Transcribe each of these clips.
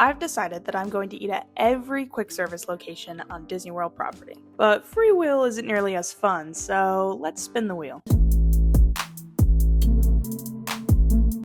I've decided that I'm going to eat at every quick service location on Disney World property. But free will isn't nearly as fun, so let's spin the wheel.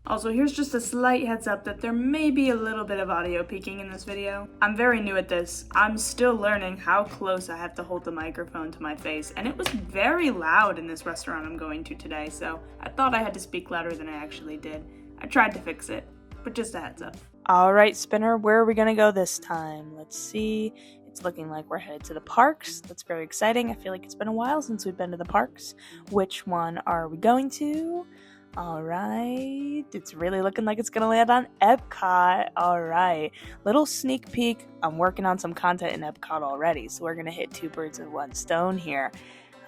Also, here's just a slight heads up that there may be a little bit of audio peaking in this video. I'm very new at this. I'm still learning how close I have to hold the microphone to my face, and it was very loud in this restaurant I'm going to today, so I thought I had to speak louder than I actually did. I tried to fix it, but just a heads up. Alright, Spinner, where are we gonna go this time? Let's see. It's looking like we're headed to the parks. That's very exciting. I feel like it's been a while since we've been to the parks. Which one are we going to? Alright, it's really looking like it's gonna land on EPCOT. Alright, little sneak peek. I'm working on some content in EPCOT already, so we're gonna hit two birds with one stone here.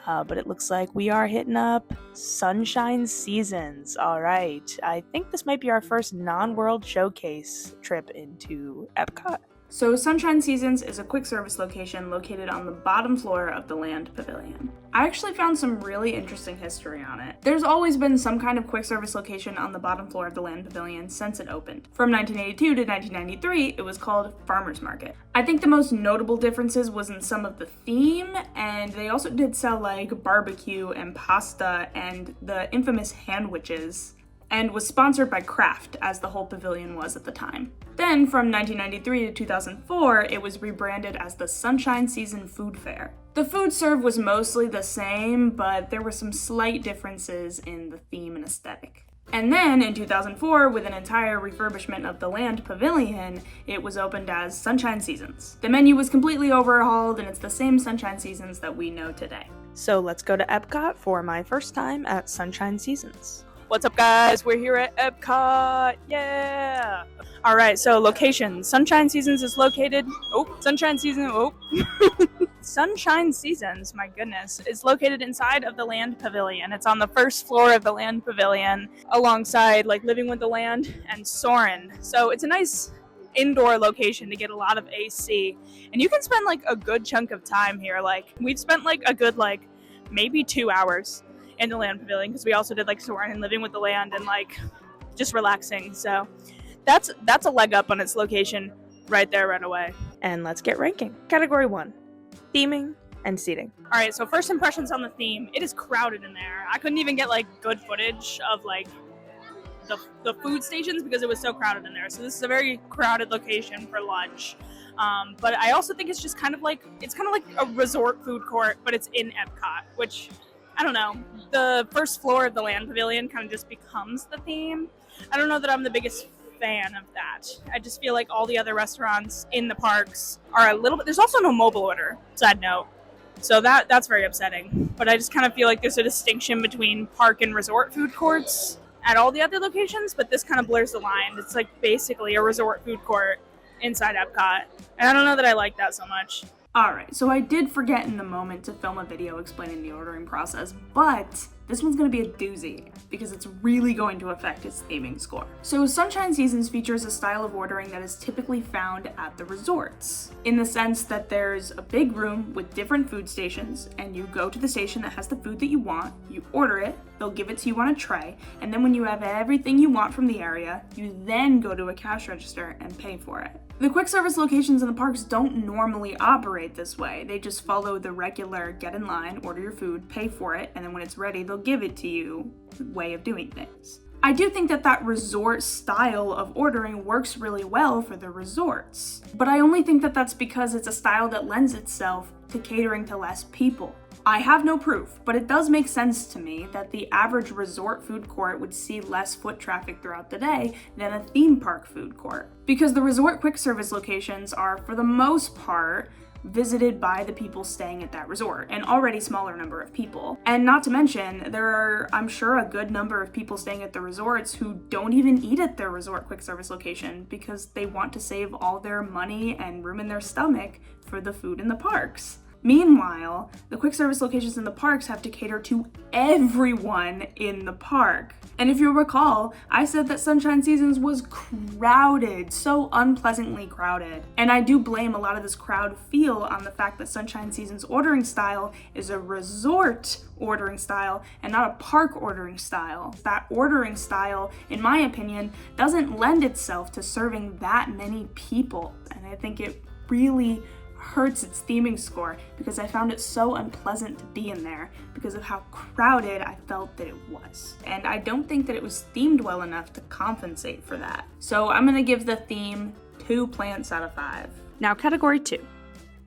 But it looks like we are hitting up Sunshine Seasons. Alright, I think this might be our first non-world showcase trip into EPCOT. So Sunshine Seasons is a quick service location located on the bottom floor of the Land Pavilion. I actually found some really interesting history on it. There's always been some kind of quick service location on the bottom floor of the Land Pavilion since it opened. From 1982 to 1993, it was called Farmers Market. I think the most notable differences was in some of the theme, and they also did sell like barbecue and pasta and the infamous handwiches, and was sponsored by Kraft, as the whole pavilion was at the time. Then, from 1993 to 2004, it was rebranded as the Sunshine Season Food Fair. The food served was mostly the same, but there were some slight differences in the theme and aesthetic. And then, in 2004, with an entire refurbishment of the Land Pavilion, it was opened as Sunshine Seasons. The menu was completely overhauled, and it's the same Sunshine Seasons that we know today. So let's go to EPCOT for my first time at Sunshine Seasons. What's up, guys? We're here at EPCOT. Yeah! Alright, so location. Sunshine Seasons is located... Sunshine Seasons, my goodness, is located inside of the Land Pavilion. It's on the first floor of the Land Pavilion, alongside, Living with the Land and Soarin'. So it's a nice indoor location to get a lot of AC. And you can spend, a good chunk of time here. We've spent, a good, maybe 2 hours in the Land Pavilion, because we also did Soarin' and Living with the Land and just relaxing. So that's a leg up on its location right there right away. And let's get ranking. Category 1, theming and seating. All right, so first impressions on the theme. It is crowded in there. I couldn't even get good footage of the food stations because it was so crowded in there. So this is a very crowded location for lunch. But I also think it's just kind of like a resort food court, but it's in EPCOT, which, I don't know, the first floor of the Land Pavilion kind of just becomes the theme. I don't know that I'm the biggest fan of that. I just feel like all the other restaurants in the parks are a little bit... There's also no mobile order, side note. So that's very upsetting. But I just kind of feel like there's a distinction between park and resort food courts at all the other locations, but this kind of blurs the line. It's basically a resort food court inside EPCOT. And I don't know that I like that so much. Alright, so I did forget in the moment to film a video explaining the ordering process, but this one's going to be a doozy, because it's really going to affect its theming score. So Sunshine Seasons features a style of ordering that is typically found at the resorts, in the sense that there's a big room with different food stations, and you go to the station that has the food that you want, you order it, they'll give it to you on a tray, and then when you have everything you want from the area, you then go to a cash register and pay for it. The quick service locations in the parks don't normally operate this way. They just follow the regular get in line, order your food, pay for it, and then when it's ready, they'll give it to you way of doing things. I do think that resort style of ordering works really well for the resorts, but I only think that that's because it's a style that lends itself to catering to less people. I have no proof, but it does make sense to me that the average resort food court would see less foot traffic throughout the day than a theme park food court. Because the resort quick service locations are, for the most part, visited by the people staying at that resort, an already smaller number of people. And not to mention, there are, I'm sure, a good number of people staying at the resorts who don't even eat at their resort quick service location because they want to save all their money and room in their stomach for the food in the parks. Meanwhile, the quick service locations in the parks have to cater to everyone in the park. And if you recall, I said that Sunshine Seasons was crowded, so unpleasantly crowded. And I do blame a lot of this crowd feel on the fact that Sunshine Seasons ordering style is a resort ordering style and not a park ordering style. That ordering style, in my opinion, doesn't lend itself to serving that many people. And I think it really hurts its theming score because I found it so unpleasant to be in there because of how crowded I felt that it was. And I don't think that it was themed well enough to compensate for that. So I'm gonna give the theme 2 plants out of 5. Now category 2,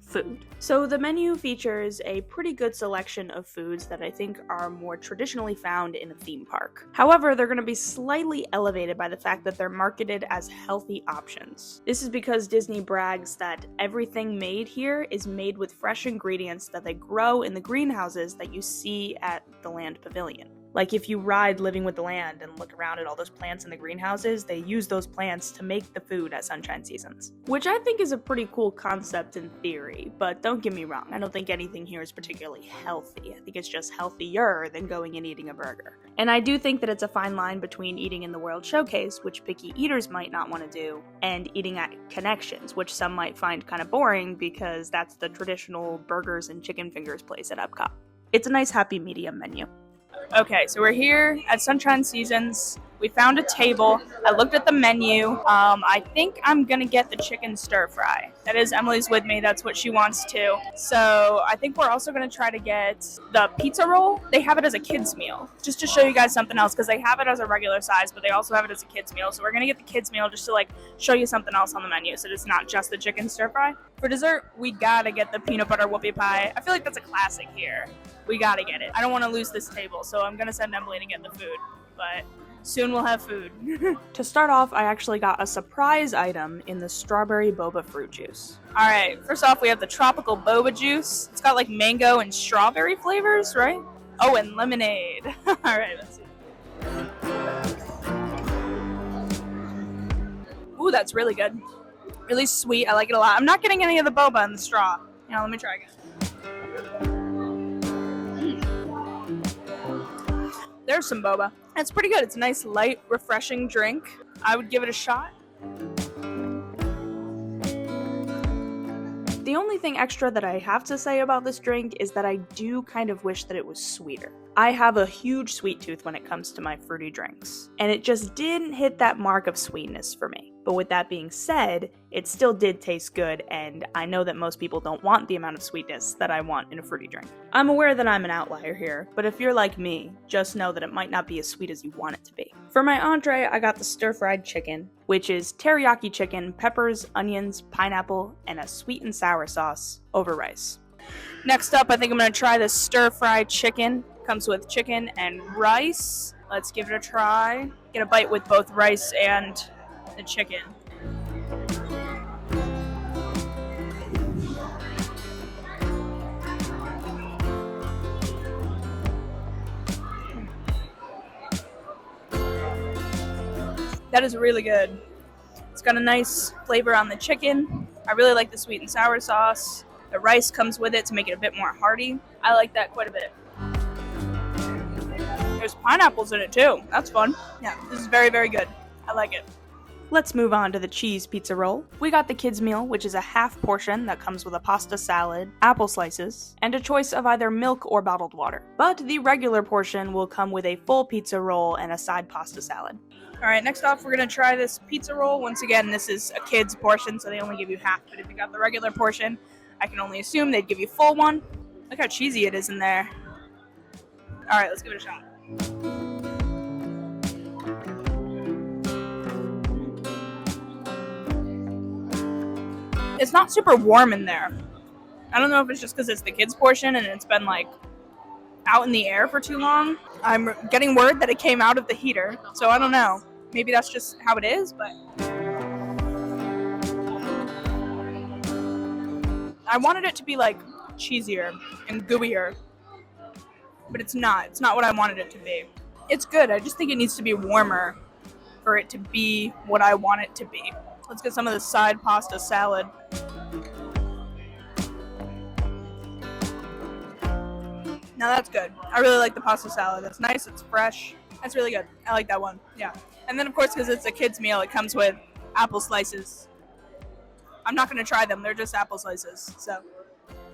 food. So the menu features a pretty good selection of foods that I think are more traditionally found in a theme park. However, they're going to be slightly elevated by the fact that they're marketed as healthy options. This is because Disney brags that everything made here is made with fresh ingredients that they grow in the greenhouses that you see at the Land Pavilion. Like if you ride Living with the Land and look around at all those plants in the greenhouses, they use those plants to make the food at Sunshine Seasons. Which I think is a pretty cool concept in theory, but don't get me wrong, I don't think anything here is particularly healthy. I think it's just healthier than going and eating a burger. And I do think that it's a fine line between eating in the World Showcase, which picky eaters might not want to do, and eating at Connections, which some might find kind of boring because that's the traditional burgers and chicken fingers place at EPCOT. It's a nice happy medium menu. Okay, so we're here at Sunshine Seasons. We found a table. I looked at the menu. I think I'm gonna get the chicken stir fry. That is, Emily's with me. That's what she wants to. So I think we're also gonna try to get the pizza roll. They have it as a kid's meal, just to show you guys something else, because they have it as a regular size, but they also have it as a kid's meal. So we're gonna get the kid's meal just to like show you something else on the menu, so it's not just the chicken stir fry. For dessert, we gotta get the peanut butter whoopie pie. I feel like that's a classic here. We gotta get it. I don't want to lose this table, so I'm gonna send Emily to get the food, but soon we'll have food. To start off, I actually got a surprise item in the strawberry boba fruit juice. Alright, first off we have the tropical boba juice. It's got like mango and strawberry flavors, right? Oh, and lemonade. Alright, let's see. Ooh, that's really good. Really sweet, I like it a lot. I'm not getting any of the boba in the straw. Now let me try again. There's some boba. It's pretty good. It's a nice, light, refreshing drink. I would give it a shot. The only thing extra that I have to say about this drink is that I do kind of wish that it was sweeter. I have a huge sweet tooth when it comes to my fruity drinks, and it just didn't hit that mark of sweetness for me. But with that being said, it still did taste good, and I know that most people don't want the amount of sweetness that I want in a fruity drink. I'm aware that I'm an outlier here, but if you're like me, just know that it might not be as sweet as you want it to be. For my entree, I got the stir-fried chicken, which is teriyaki chicken, peppers, onions, pineapple, and a sweet and sour sauce over rice. Next up, I think I'm going to try this stir-fried chicken. Comes with chicken and rice. Let's give it a try. Get a bite with both rice and the chicken. That is really good. It's got a nice flavor on the chicken. I really like the sweet and sour sauce. The rice comes with it to make it a bit more hearty. I like that quite a bit. There's pineapples in it too. That's fun. Yeah, this is very, very good. I like it. Let's move on to the cheese pizza roll. We got the kids' meal, which is a half portion that comes with a pasta salad, apple slices, and a choice of either milk or bottled water. But the regular portion will come with a full pizza roll and a side pasta salad. Alright, next off we're going to try this pizza roll. Once again, this is a kid's portion, so they only give you half. But if you got the regular portion, I can only assume they'd give you full one. Look how cheesy it is in there. Alright, let's give it a shot. It's not super warm in there. I don't know if it's just because it's the kids' portion and it's been like out in the air for too long. I'm getting word that it came out of the heater, so I don't know. Maybe that's just how it is, but I wanted it to be like cheesier and gooier, but it's not. It's not what I wanted it to be. It's good. I just think it needs to be warmer for it to be what I want it to be. Let's get some of the side pasta salad. Now that's good. I really like the pasta salad. It's nice, it's fresh. That's really good. I like that one. Yeah. And then, of course, because it's a kid's meal, it comes with apple slices. I'm not going to try them. They're just apple slices. So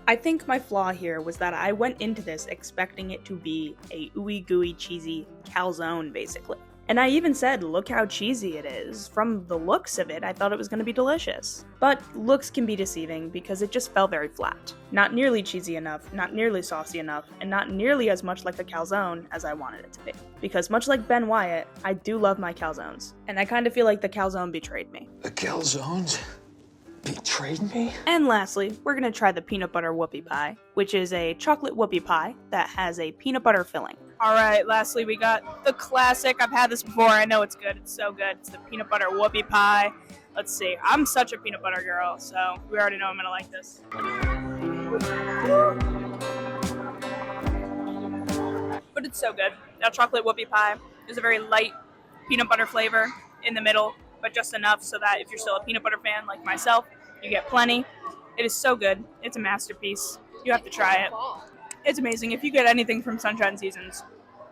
I think my flaw here was that I went into this expecting it to be a ooey gooey cheesy calzone, basically. And I even said, look how cheesy it is. From the looks of it, I thought it was going to be delicious. But looks can be deceiving because it just fell very flat. Not nearly cheesy enough, not nearly saucy enough, and not nearly as much like the calzone as I wanted it to be. Because much like Ben Wyatt, I do love my calzones. And I kind of feel like the calzone betrayed me. The calzones betrayed me? And lastly, we're going to try the peanut butter whoopie pie, which is a chocolate whoopie pie that has a peanut butter filling. Alright, lastly we got the classic. I've had this before, I know it's good, it's so good. It's the peanut butter whoopie pie. Let's see, I'm such a peanut butter girl, so we already know I'm going to like this. But it's so good. That chocolate whoopie pie is a very light peanut butter flavor in the middle, but just enough so that if you're still a peanut butter fan like myself, you get plenty. It is so good. It's a masterpiece. You have to try it. It's amazing. If you get anything from Sunshine Seasons,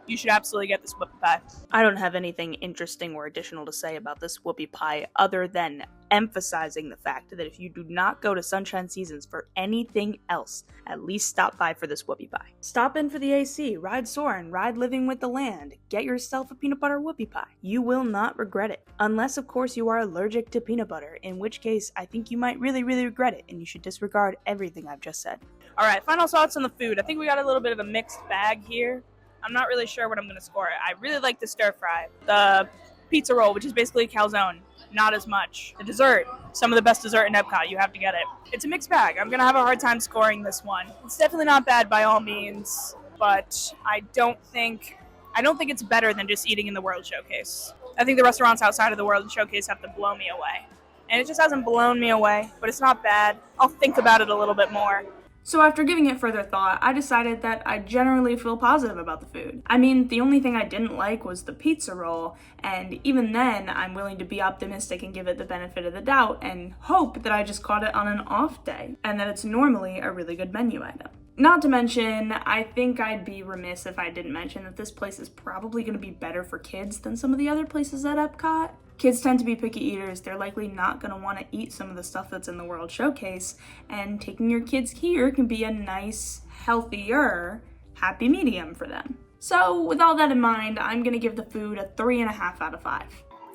you should absolutely get this whoopie pie. I don't have anything interesting or additional to say about this whoopie pie other than emphasizing the fact that if you do not go to Sunshine Seasons for anything else, at least stop by for this whoopie pie. Stop in for the AC, ride Soarin', ride Living with the Land, get yourself a peanut butter whoopie pie. You will not regret it. Unless, of course, you are allergic to peanut butter, in which case I think you might really, really regret it, and you should disregard everything I've just said. Alright, final thoughts on the food. I think we got a little bit of a mixed bag here. I'm not really sure what I'm going to score it. I really like the stir fry. The pizza roll, which is basically a calzone, not as much. The dessert, some of the best dessert in EPCOT. You have to get it. It's a mixed bag. I'm going to have a hard time scoring this one. It's definitely not bad by all means, but I don't think it's better than just eating in the World Showcase. I think the restaurants outside of the World Showcase have to blow me away. And it just hasn't blown me away, but it's not bad. I'll think about it a little bit more. So after giving it further thought, I decided that I generally feel positive about the food. I mean, the only thing I didn't like was the pizza roll, and even then, I'm willing to be optimistic and give it the benefit of the doubt and hope that I just caught it on an off day, and that it's normally a really good menu item. Not to mention, I think I'd be remiss if I didn't mention that this place is probably going to be better for kids than some of the other places at EPCOT. Kids tend to be picky eaters. They're likely not going to want to eat some of the stuff that's in the World Showcase, and taking your kids here can be a nice, healthier, happy medium for them. So with all that in mind, I'm going to give the food a 3.5 out of 5.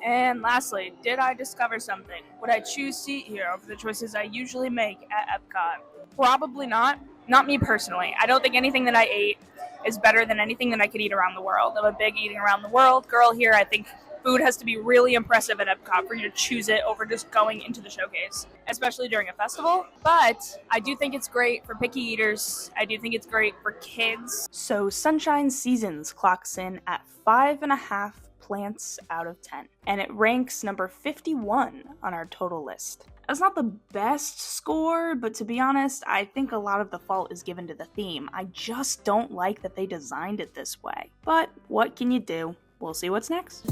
And lastly, did I discover something? Would I choose to eat here over the choices I usually make at EPCOT? Probably not. Not me personally. I don't think anything that I ate is better than anything that I could eat around the world. I'm a big eating around the world girl here. I think food has to be really impressive at EPCOT for you to choose it over just going into the showcase, especially during a festival. But I do think it's great for picky eaters. I do think it's great for kids. So Sunshine Seasons clocks in at 5.5 plants out of 10, and it ranks number 51 on our total list. That's not the best score, but to be honest, I think a lot of the fault is given to the theme. I just don't like that they designed it this way. But what can you do? We'll see what's next.